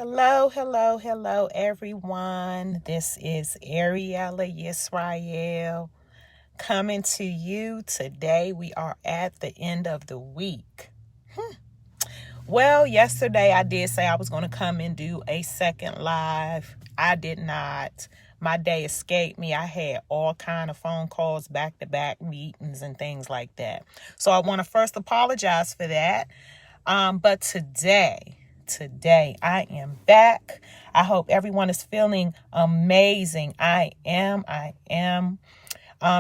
Hello, everyone. This is Ariella Yisrael coming to you today. We are at the end of the week. Well, yesterday I did say I was going to come and do a second live. I did not. My day escaped me. I had all kind of phone calls, back-to-back meetings and things like that. So I want to first apologize for that. But today I am back. I hope everyone is feeling amazing. I am.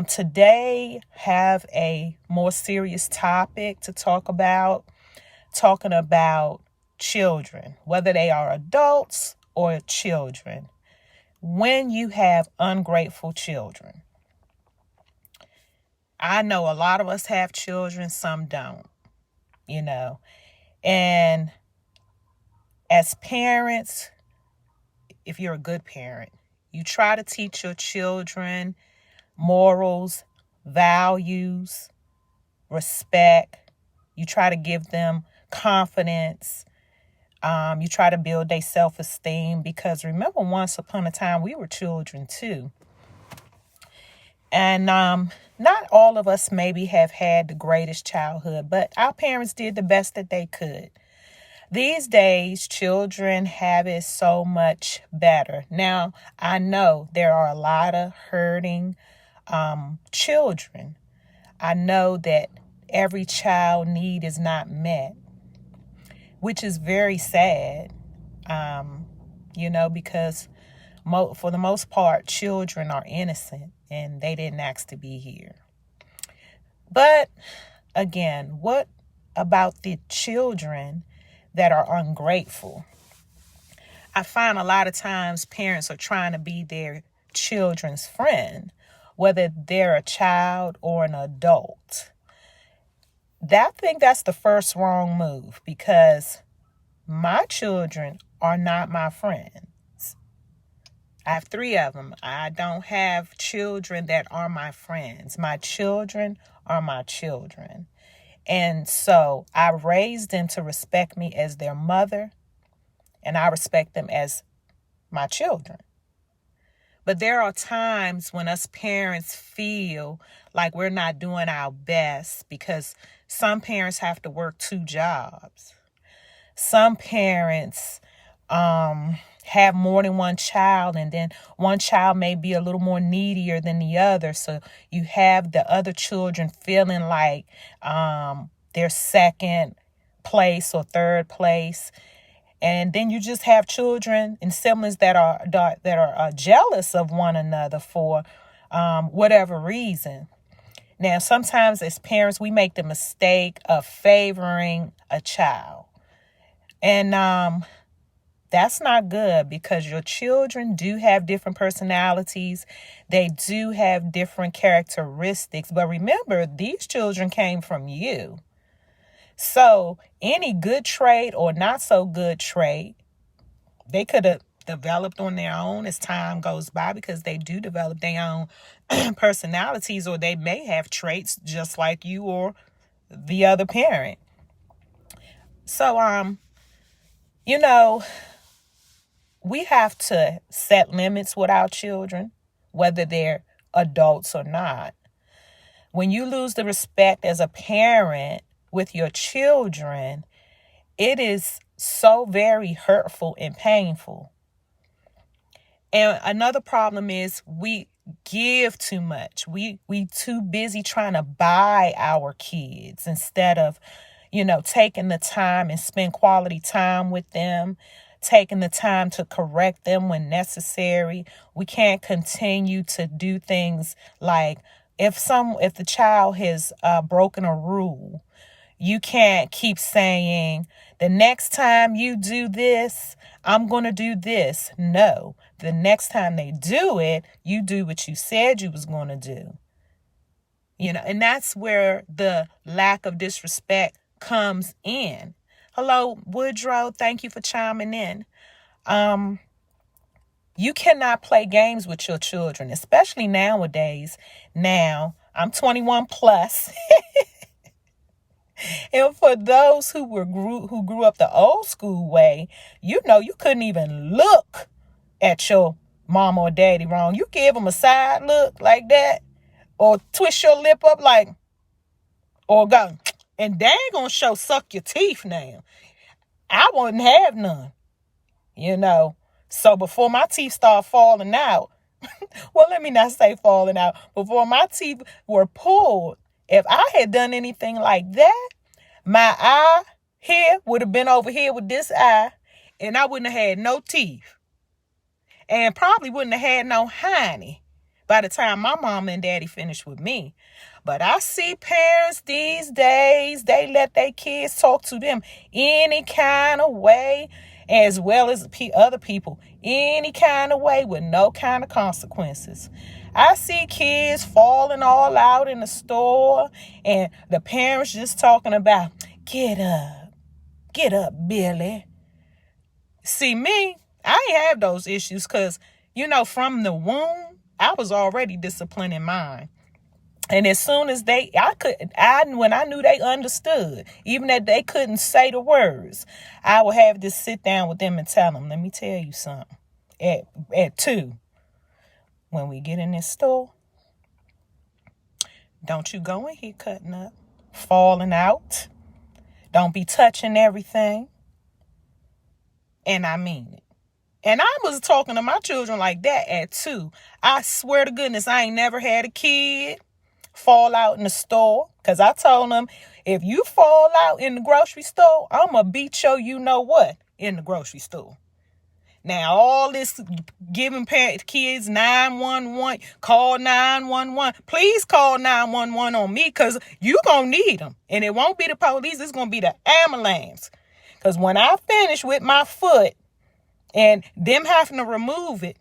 Today have a more serious topic to talking about children, whether they are adults or children. When you have ungrateful children. I know a lot of us have children, some don't, and as parents, if you're a good parent, you try to teach your children morals, values, respect. You try to give them confidence. You try to build their self-esteem because remember, once upon a time, we were children too. And not all of us maybe have had the greatest childhood, but our parents did the best that they could. These days, children have it so much better. Now, I know there are a lot of hurting children. I know that every child need is not met, which is very sad, because for the most part, children are innocent and they didn't ask to be here. But again, what about the children that are ungrateful? I find a lot of times parents are trying to be their children's friend, whether they're a child or an adult. I think that's the first wrong move because my children are not my friends. I have 3 of them. I don't have children that are my friends. My children are my children. And so I raised them to respect me as their mother, and I respect them as my children. But there are times when us parents feel like we're not doing our best because some parents have to work 2 jobs. Some parents have more than one child, and then one child may be a little more needier than the other. So you have the other children feeling like they're second place or third place. And then you just have children and siblings that are jealous of one another for whatever reason. Now, sometimes as parents, we make the mistake of favoring a child. And that's not good because your children do have different personalities. They do have different characteristics. But remember, these children came from you. So any good trait or not so good trait, they could have developed on their own as time goes by because they do develop their own personalities, or they may have traits just like you or the other parent. So, we have to set limits with our children, whether they're adults or not. When you lose the respect as a parent with your children, it is so very hurtful and painful. And another problem is we give too much. We too busy trying to buy our kids instead of, taking the time and spend quality time with them, taking the time to correct them when necessary. We can't continue to do things like if the child has broken a rule, you can't keep saying, the next time you do this, I'm going to do this. No, the next time they do it, you do what you said you was going to do. And that's where the lack of disrespect comes in. Hello, Woodrow. Thank you for chiming in. You cannot play games with your children, especially nowadays. Now, I'm 21 plus. And for those who grew up the old school way, you couldn't even look at your mama or daddy wrong. You give them a side look like that, or twist your lip up like, or go, and they ain't gonna suck your teeth now. I wouldn't have none, So before my teeth start falling out, well, let me not say falling out, before my teeth were pulled, if I had done anything like that, my eye here would have been over here with this eye, and I wouldn't have had no teeth. And probably wouldn't have had no hiney by the time my mama and daddy finished with me. But I see parents these days, they let their kids talk to them any kind of way, as well as other people, any kind of way with no kind of consequences. I see kids falling all out in the store, and the parents just talking about, get up, Billy. See, me, I ain't have those issues because, from the womb, I was already disciplining mine. And as soon as when I knew they understood, even that they couldn't say the words, I would have to sit down with them and tell them, let me tell you something. At 2, when we get in this store, don't you go in here cutting up, falling out. Don't be touching everything. And I mean it. And I was talking to my children like that at 2. I swear to goodness, I ain't never had a kid fall out in the store, because I told them, if you fall out in the grocery store, I'm going to beat your you-know-what in the grocery store. Now, all this giving kids 911, call 911. Please call 911 on me, because you're going to need them. And it won't be the police. It's going to be the ambulance. Because when I finish with my foot and them having to remove it,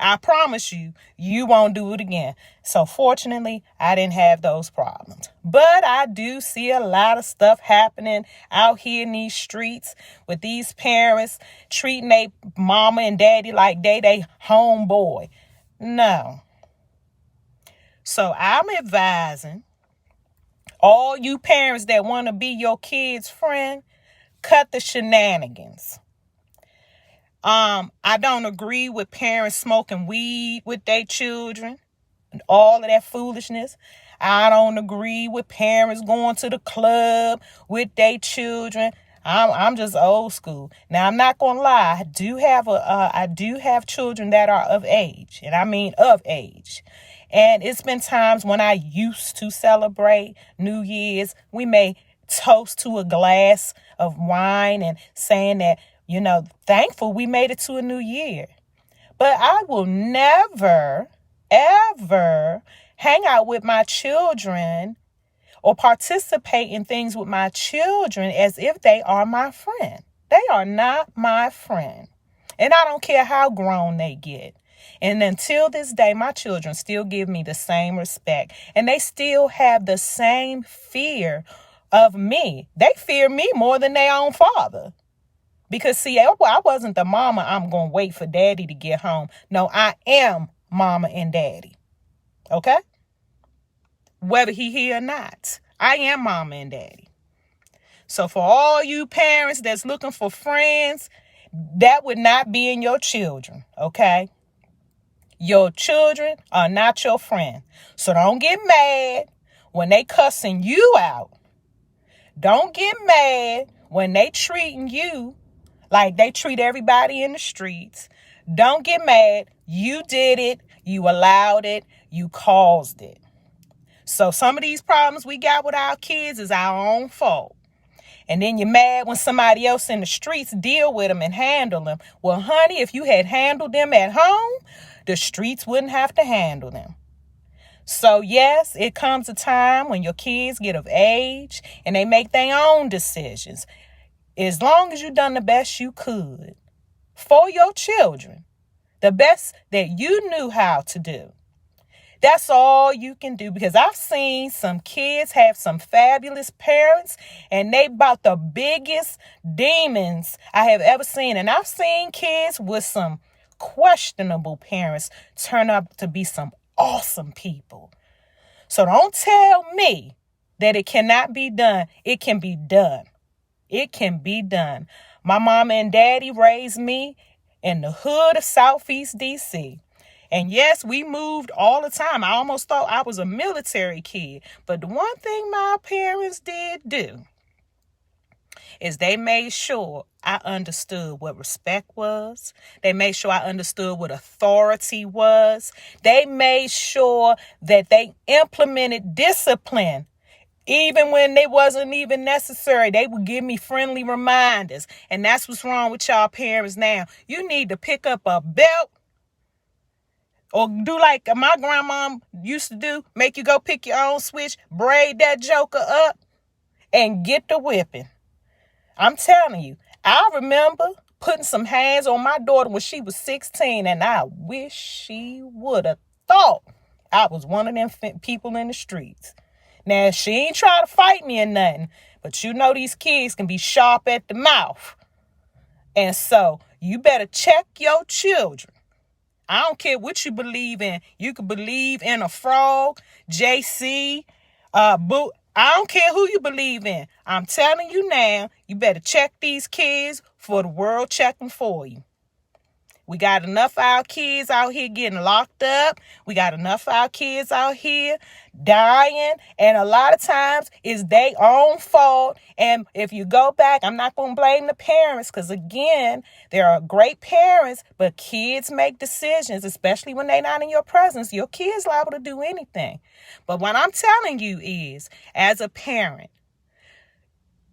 I promise you won't do it again. So fortunately, I didn't have those problems. But I do see a lot of stuff happening out here in these streets with these parents treating their mama and daddy like they homeboy. No. So I'm advising all you parents that want to be your kid's friend, cut the shenanigans. I don't agree with parents smoking weed with their children and all of that foolishness. I don't agree with parents going to the club with their children. I'm just old school. Now, I'm not gonna lie. I do have children that are of age, and I mean of age. And it's been times when I used to celebrate New Year's. We may toast to a glass of wine and saying that, thankful we made it to a new year. But I will never, ever hang out with my children or participate in things with my children as if they are my friend. They are not my friend. And I don't care how grown they get. And until this day, my children still give me the same respect. And they still have the same fear of me. They fear me more than their own father. Because, see, I wasn't the mama, I'm going to wait for daddy to get home. No, I am mama and daddy. Okay? Whether he here or not, I am mama and daddy. So for all you parents that's looking for friends, that would not be in your children. Okay? Your children are not your friend. So don't get mad when they cussing you out. Don't get mad when they treating you like they treat everybody in the streets. Don't get mad. You did it. You allowed it. You caused it. So some of these problems we got with our kids is our own fault. And then you're mad when somebody else in the streets deal with them and handle them. Well, honey, if you had handled them at home, the streets wouldn't have to handle them. So yes, it comes a time when your kids get of age and they make their own decisions. As long as you done the best you could for your children, the best that you knew how to do, that's all you can do. Because I've seen some kids have some fabulous parents and they about the biggest demons I have ever seen. And I've seen kids with some questionable parents turn up to be some awesome people. So don't tell me that it cannot be done, it can be done. It can be done. My mama and daddy raised me in the hood of Southeast DC. And yes, we moved all the time. I almost thought I was a military kid. But the one thing my parents did do is they made sure I understood what respect was. They made sure I understood what authority was. They made sure that they implemented discipline. Even when it wasn't even necessary, they would give me friendly reminders. And that's what's wrong with y'all parents now. You need to pick up a belt or do like my grandma used to do. Make you go pick your own switch, braid that joker up, and get the whipping. I'm telling you, I remember putting some hands on my daughter when she was 16, and I wish she would have thought I was one of them people in the streets. Now, she ain't trying to fight me or nothing, but you know these kids can be sharp at the mouth. And so you better check your children. I don't care what you believe in. You could believe in a frog, JC, Boo. I don't care who you believe in. I'm telling you now, you better check these kids for the world checking for you. We got enough of our kids out here getting locked up. We got enough of our kids out here dying. And a lot of times it's their own fault. And if you go back, I'm not going to blame the parents because, again, there are great parents, but kids make decisions, especially when they're not in your presence. Your kid's liable to do anything. But what I'm telling you is, as a parent,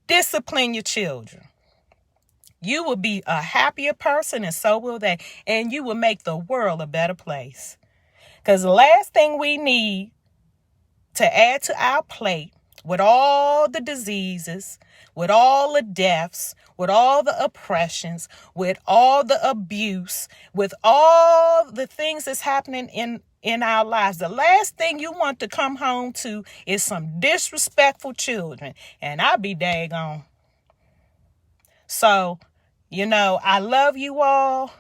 discipline your children. You will be a happier person, and so will they. And you will make the world a better place. Because the last thing we need to add to our plate, with all the diseases, with all the deaths, with all the oppressions, with all the abuse, with all the things that's happening in our lives, the last thing you want to come home to is some disrespectful children. And I'll be daggone. So, I love you all.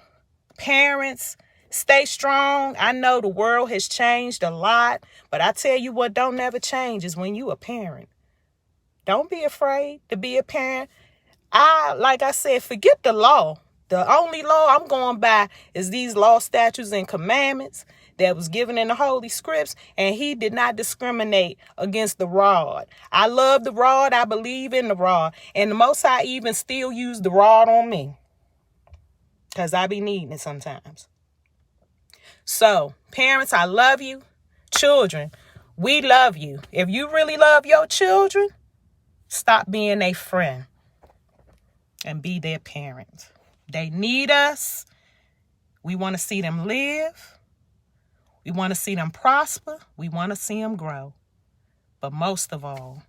Parents, stay strong. I know the world has changed a lot, but I tell you what don't never change is when you a parent. Don't be afraid to be a parent. Like I said, forget the law. The only law I'm going by is these law, statutes, and commandments that was given in the Holy Scripts, and he did not discriminate against the rod. I love the rod. I believe in the rod. And the Most High even still use the rod on me because I be needing it sometimes. So, parents, I love you. Children, we love you. If you really love your children, stop being a friend and be their parent. They need us. We want to see them live. We want to see them prosper. We want to see them grow. But most of all,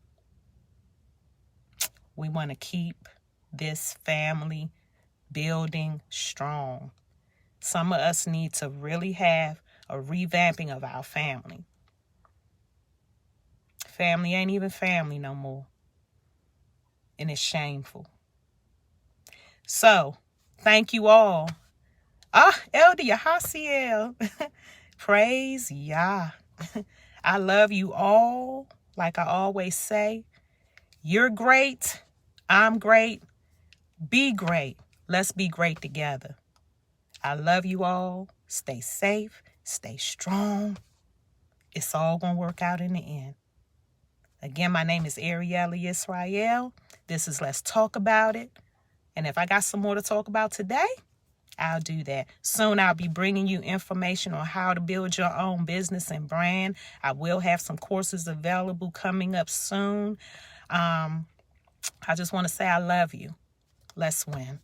we want to keep this family building strong. Some of us need to really have a revamping of our family. Family ain't even family no more. And it's shameful. So, thank you all. Elder Yahasiel. Praise Yah. I love you all. Like I always say, you're great. I'm great. Be great. Let's be great together. I love you all. Stay safe. Stay strong. It's all going to work out in the end. Again, my name is Ariella Israel. This is Let's Talk About It. And if I got some more to talk about today, I'll do that. Soon I'll be bringing you information on how to build your own business and brand. I will have some courses available coming up soon. I just want to say I love you. Let's win.